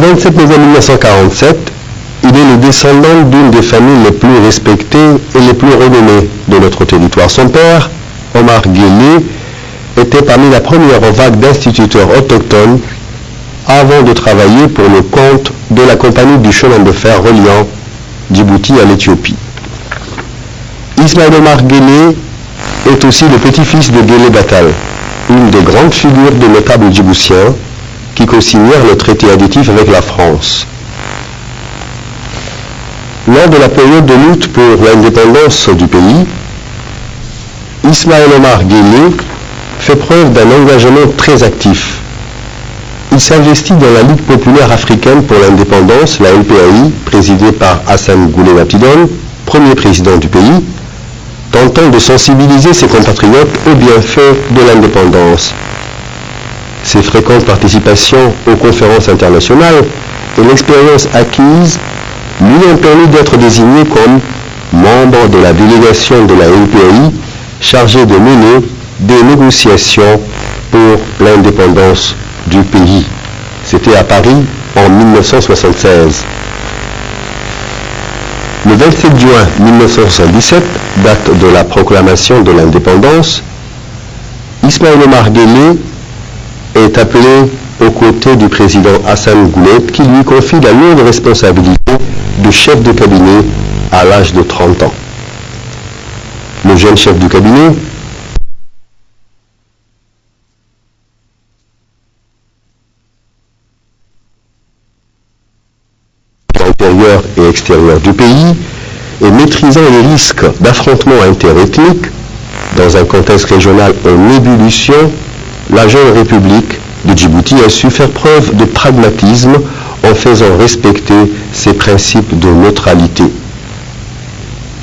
Le 27 novembre 1947, il est le descendant d'une des familles les plus respectées et les plus renommées de notre territoire. Son père, Omar Guelleh, était parmi la première vague d'instituteurs autochtones avant de travailler pour le compte de la compagnie du chemin de fer reliant Djibouti à l'Éthiopie. Ismaël Omar Guelleh est aussi le petit-fils de Guelleh Batal, une des grandes figures des notables djiboutiens qui co-signèrent le traité additif avec la France. Lors de la période de lutte pour l'indépendance du pays, Ismaël Omar Guelleh fait preuve d'un engagement très actif. Il s'investit dans la Ligue populaire africaine pour l'indépendance, la LPAI, présidée par Hassan Goulet Lapidol, premier président du pays, tentant de sensibiliser ses compatriotes aux bienfaits de l'indépendance. Ses fréquentes participations aux conférences internationales et l'expérience acquise lui ont permis d'être désigné comme membre de la délégation de la LPAI chargée de mener des négociations pour l'indépendance du pays. C'était à Paris en 1976. Le 27 juin 1977, date de la proclamation de l'indépendance, Ismaël Omar Guelleh est appelé aux côtés du président Hassan Goulet qui lui confie la lourde responsabilité de chef de cabinet à l'âge de 30 ans. Le jeune chef du cabinet intérieur et extérieur du pays et maîtrisant les risques d'affrontements interethniques dans un contexte régional en ébullition, la jeune République de Djibouti a su faire preuve de pragmatisme en faisant respecter ses principes de neutralité.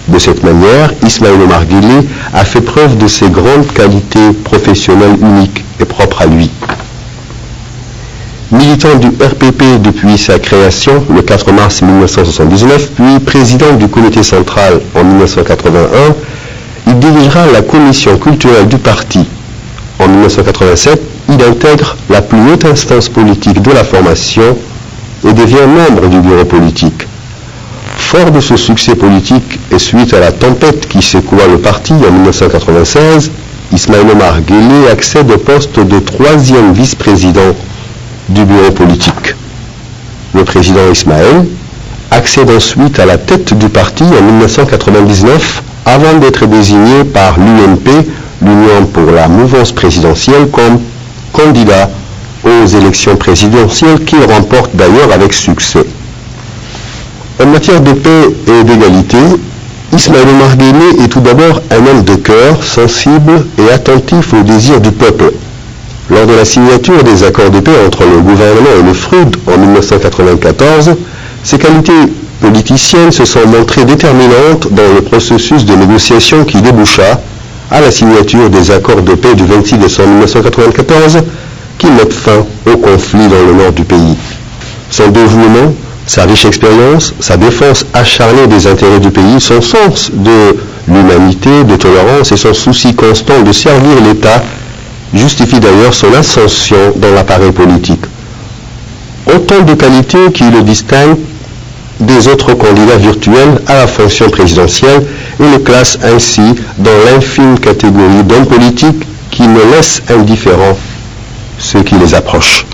De cette manière, Ismaël Omar Guelleh a fait preuve de ses grandes qualités professionnelles uniques et propres à lui. Militant du RPP depuis sa création le 4 mars 1979, puis président du comité central en 1981, il dirigera la commission culturelle du parti. En 1987, il intègre la plus haute instance politique de la formation et devient membre du bureau politique. Fort de ce succès politique et suite à la tempête qui secoua le parti en 1996, Ismaël Omar Guelleh accède au poste de 3e vice-président du bureau politique. Le président Ismaël accède ensuite à la tête du parti en 1999 avant d'être désigné par l'UMP, l'Union pour la mouvance présidentielle, comme candidat aux élections présidentielles qu'il remporte d'ailleurs avec succès. En matière de paix et d'égalité, Ismaël Omar Guelleh est tout d'abord un homme de cœur, sensible et attentif aux désirs du peuple. Lors de la signature des accords de paix entre le gouvernement et le FRUD en 1994, ses qualités politiciennes se sont montrées déterminantes dans le processus de négociation qui déboucha à la signature des accords de paix du 26 décembre 1994 qui mettent fin au conflit dans le nord du pays. Son dévouement, sa riche expérience, sa défense acharnée des intérêts du pays, son sens de l'humanité, de tolérance et son souci constant de servir l'État justifie d'ailleurs son ascension dans l'appareil politique. Autant de qualités qui le distinguent des autres candidats virtuels à la fonction présidentielle et le classe ainsi dans l'infime catégorie d'hommes politiques qui ne laissent indifférents ceux qui les approchent.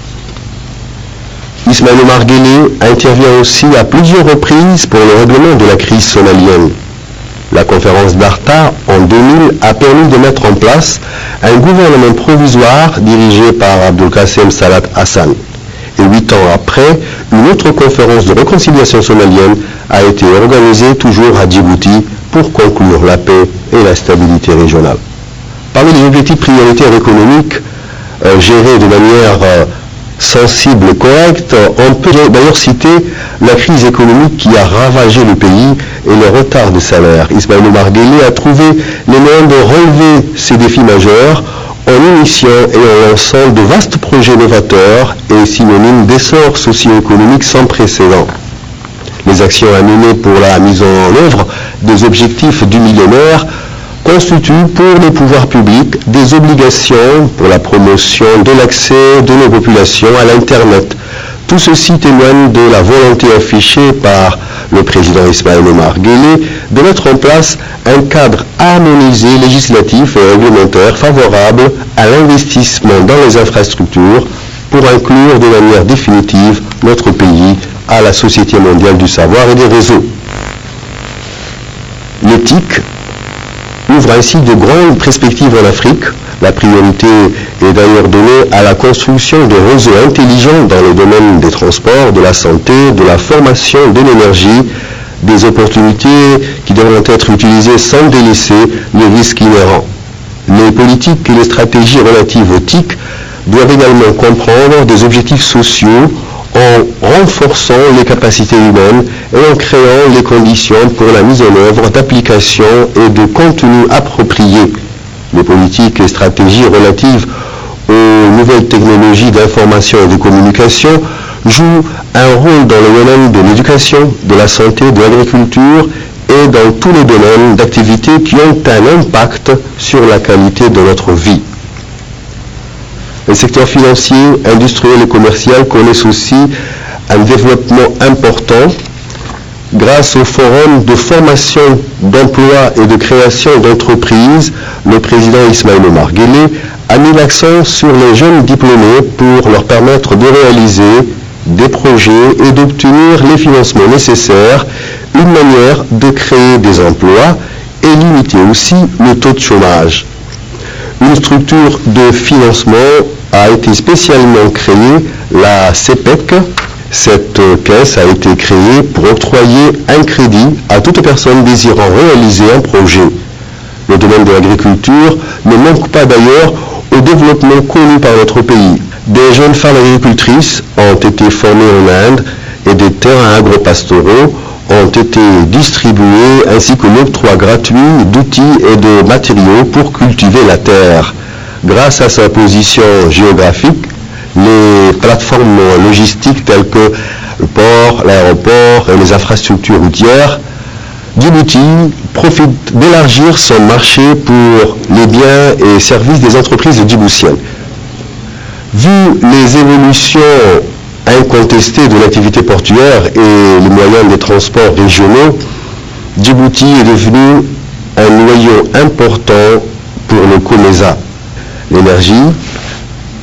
Ismaël Omar Guelleh intervient aussi à plusieurs reprises pour le règlement de la crise somalienne. La conférence d'Arta en 2000 a permis de mettre en place un gouvernement provisoire dirigé par Abdulkassem Salat Hassan. Et 8 ans après, une autre conférence de réconciliation somalienne a été organisée toujours à Djibouti pour conclure la paix et la stabilité régionale. Parmi les objectifs prioritaires économiques gérés de manière sensible et correcte, on peut d'ailleurs citer la crise économique qui a ravagé le pays et le retard de salaire. Ismaël Omar Guelleh a trouvé les moyens de relever ces défis majeurs en initiant et en lançant de vastes projets novateurs et synonymes d'essor socio-économique sans précédent. Les actions à mener pour la mise en œuvre des objectifs du millénaire constituent pour les pouvoirs publics des obligations pour la promotion de l'accès de nos populations à l'Internet, Tout ceci témoigne de la volonté affichée par le président Ismaël Omar Guelleh de mettre en place un cadre harmonisé, législatif et réglementaire favorable à l'investissement dans les infrastructures pour inclure de manière définitive notre pays à la Société mondiale du savoir et des réseaux. L'éthique ouvre ainsi de grandes perspectives en Afrique. La priorité est d'ailleurs donnée à la construction de réseaux intelligents dans le domaine des transports, de la santé, de la formation, de l'énergie, des opportunités qui devront être utilisées sans délaisser les risques inhérents. Les politiques et les stratégies relatives aux TIC doivent également comprendre des objectifs sociaux en renforçant les capacités humaines et en créant les conditions pour la mise en œuvre d'applications et de contenus appropriés. Les politiques et stratégies relatives aux nouvelles technologies d'information et de communication jouent un rôle dans le domaine de l'éducation, de la santé, de l'agriculture et dans tous les domaines d'activité qui ont un impact sur la qualité de notre vie. Les secteurs financiers, industriels et commerciaux connaissent aussi un développement important grâce au forum de formation, d'emploi et de création d'entreprises. Le président Ismaël Omar Guelleh a mis l'accent sur les jeunes diplômés pour leur permettre de réaliser des projets et d'obtenir les financements nécessaires, une manière de créer des emplois et limiter aussi le taux de chômage. Une structure de financement a été spécialement créée, la CEPEC. Cette caisse a été créée pour octroyer un crédit à toute personne désirant réaliser un projet. Le domaine de l'agriculture ne manque pas d'ailleurs au développement connu par notre pays. Des jeunes femmes agricultrices ont été formées en Inde et des terrains agropastoraux ont été distribués ainsi que l'octroi gratuit d'outils et de matériaux pour cultiver la terre. Grâce à sa position géographique, les plateformes logistiques telles que le port, l'aéroport et les infrastructures routières, Djibouti profite d'élargir son marché pour les biens et services des entreprises djiboutiennes. Vu les évolutions incontestées de l'activité portuaire et les moyens des transports régionaux, Djibouti est devenu un noyau important pour le COMESA. L'énergie,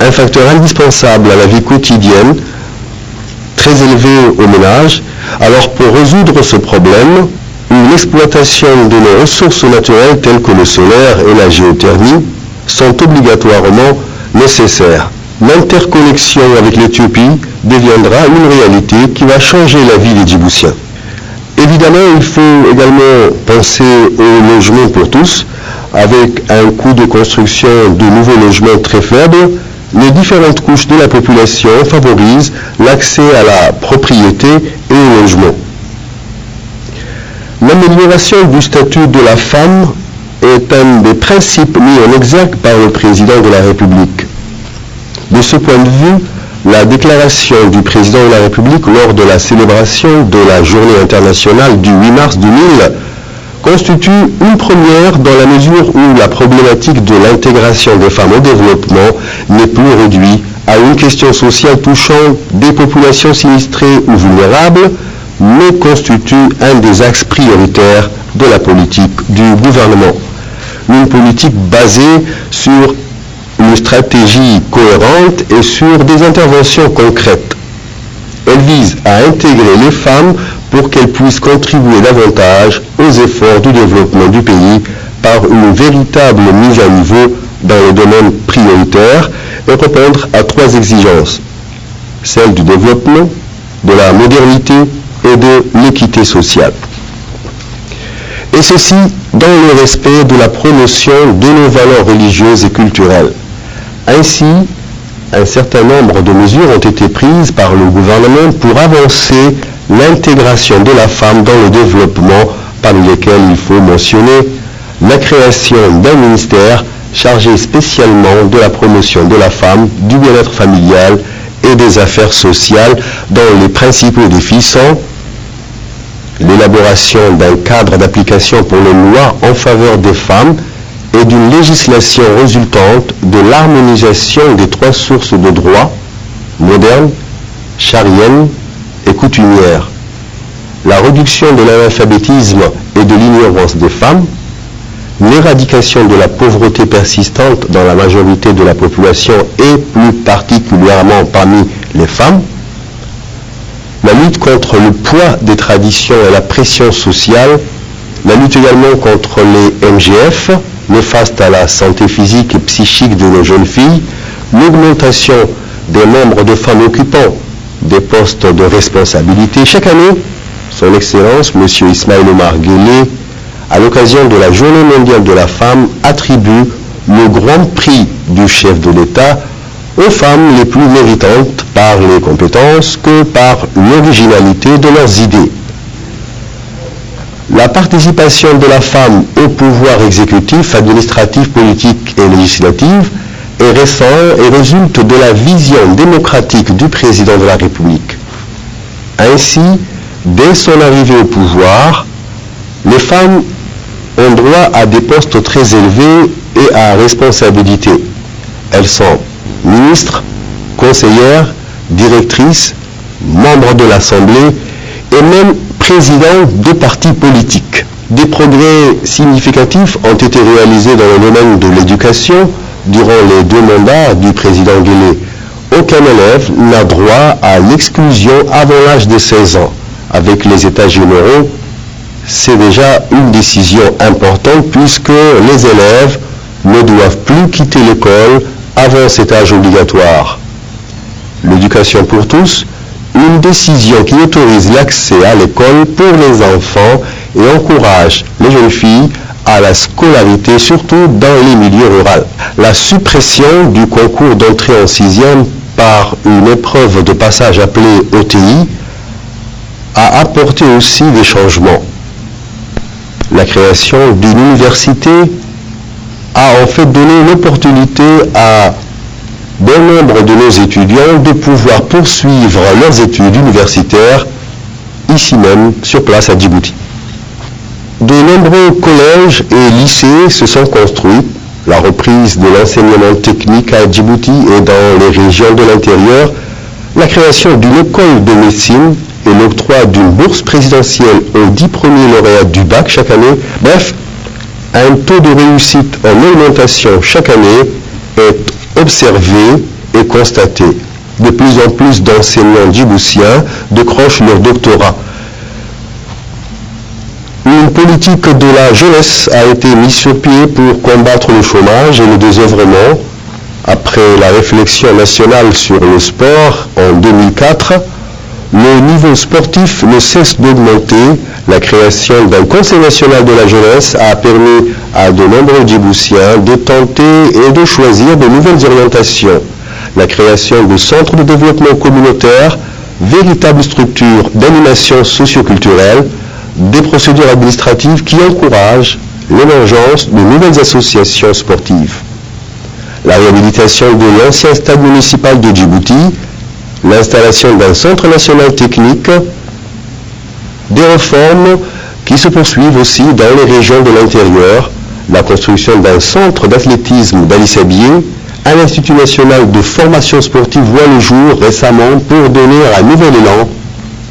un facteur indispensable à la vie quotidienne, très élevé aux ménages. Alors pour résoudre ce problème, une exploitation de nos ressources naturelles telles que le solaire et la géothermie sont obligatoirement nécessaires. L'interconnexion avec l'Éthiopie deviendra une réalité qui va changer la vie des Djiboutiens. Évidemment, il faut également penser au logement pour tous. Avec un coût de construction de nouveaux logements très faible, les différentes couches de la population favorisent l'accès à la propriété et au logement. L'amélioration du statut de la femme est un des principes mis en exergue par le président de la République. De ce point de vue, la déclaration du président de la République lors de la célébration de la Journée internationale du 8 mars 2000 constitue une première dans la mesure où la problématique de l'intégration des femmes au développement n'est plus réduite à une question sociale touchant des populations sinistrées ou vulnérables, mais constitue un des axes prioritaires de la politique du gouvernement. Une politique basée sur une stratégie cohérente et sur des interventions concrètes. Elle vise à intégrer les femmes pour qu'elles puissent contribuer davantage aux efforts du développement du pays par une véritable mise à niveau dans le domaine prioritaire et répondre à 3 exigences: celle du développement, de la modernité et de l'équité sociale. Et ceci dans le respect de la promotion de nos valeurs religieuses et culturelles. Ainsi, un certain nombre de mesures ont été prises par le gouvernement pour avancer l'intégration de la femme dans le développement, parmi lesquelles il faut mentionner la création d'un ministère chargé spécialement de la promotion de la femme, du bien-être familial et des affaires sociales, dont les principaux défis sont l'élaboration d'un cadre d'application pour les lois en faveur des femmes et d'une législation résultante de l'harmonisation des 3 sources de droit modernes, charienne et coutumière, la réduction de l'analphabétisme et de l'ignorance des femmes, l'éradication de la pauvreté persistante dans la majorité de la population et plus particulièrement parmi les femmes, la lutte contre le poids des traditions et la pression sociale, la lutte également contre les MGF, néfastes à la santé physique et psychique de nos jeunes filles, l'augmentation des nombres de femmes occupant des postes de responsabilité. Chaque année, Son Excellence, M. Ismaël Omar Guelleh, à l'occasion de la Journée mondiale de la femme, attribue le grand prix du chef de l'État aux femmes les plus méritantes par les compétences que par l'originalité de leurs idées. La participation de la femme au pouvoir exécutif, administratif, politique et législatif est récente et résulte de la vision démocratique du président de la République. Ainsi, dès son arrivée au pouvoir, les femmes ont droit à des postes très élevés et à responsabilité. Elles sont ministres, conseillères, directrices, membres de l'Assemblée et même présidents des partis politiques. Des progrès significatifs ont été réalisés dans le domaine de l'éducation durant les 2 mandats du président Guelleh. Aucun élève n'a droit à l'exclusion avant l'âge de 16 ans. Avec les États généraux, c'est déjà une décision importante puisque les élèves ne doivent plus quitter l'école avant cet âge obligatoire. L'éducation pour tous, une décision qui autorise l'accès à l'école pour les enfants et encourage les jeunes filles à la scolarité, surtout dans les milieux ruraux. La suppression du concours d'entrée en 6e par une épreuve de passage appelée OTI a apporté aussi des changements. La création d'une université a en fait donné l'opportunité à bon nombre de nos étudiants de pouvoir poursuivre leurs études universitaires ici même, sur place à Djibouti. De nombreux collèges et lycées se sont construits. La reprise de l'enseignement technique à Djibouti et dans les régions de l'intérieur, la création d'une école de médecine et l'octroi d'une bourse présidentielle aux 10 premiers lauréats du bac chaque année. Bref, un taux de réussite en augmentation chaque année est observé et constaté. De plus en plus d'enseignants djiboutiens décrochent leur doctorat. Une politique de la jeunesse a été mise sur pied pour combattre le chômage et le désœuvrement. Après la réflexion nationale sur le sport en 2004, le niveau sportif ne cesse d'augmenter. La création d'un Conseil national de la jeunesse a permis à de nombreux Djiboutiens de tenter et de choisir de nouvelles orientations. La création de centres de développement communautaire, véritables structures d'animation socio-culturelle, des procédures administratives qui encouragent l'émergence de nouvelles associations sportives. La réhabilitation de l'ancien stade municipal de Djibouti, l'installation d'un centre national technique, des réformes qui se poursuivent aussi dans les régions de l'intérieur, la construction d'un centre d'athlétisme d'Ali-Sabié, un institut national de formation sportive voit le jour récemment pour donner un nouvel élan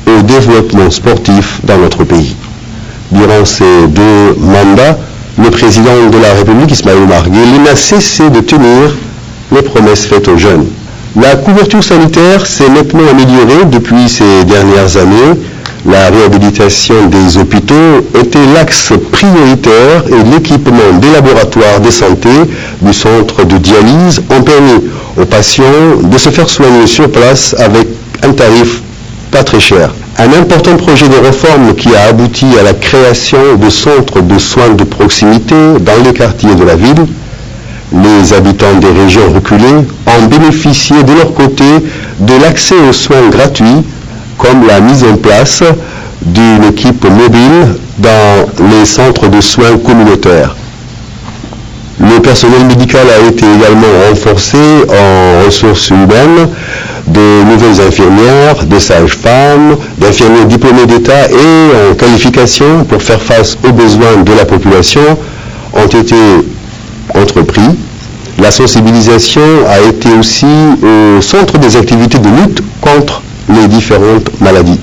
au développement sportif dans notre pays. Durant ces 2 mandats, le président de la République, Ismaël Omar Guelleh, n'a cessé de tenir les promesses faites aux jeunes. La couverture sanitaire s'est nettement améliorée depuis ces dernières années. La réhabilitation des hôpitaux était l'axe prioritaire et l'équipement des laboratoires de santé, du centre de dialyse ont permis aux patients de se faire soigner sur place avec un tarif pas très cher. Un important projet de réforme qui a abouti à la création de centres de soins de proximité dans les quartiers de la ville. Les habitants des régions reculées ont bénéficié de leur côté de l'accès aux soins gratuits, comme la mise en place d'une équipe mobile dans les centres de soins communautaires. Le personnel médical a été également renforcé en ressources humaines, de nouvelles infirmières, des sages-femmes, d'infirmiers diplômés d'État et en qualification pour faire face aux besoins de la population ont été entrepris. La sensibilisation a été aussi au centre des activités de lutte contre les différentes maladies.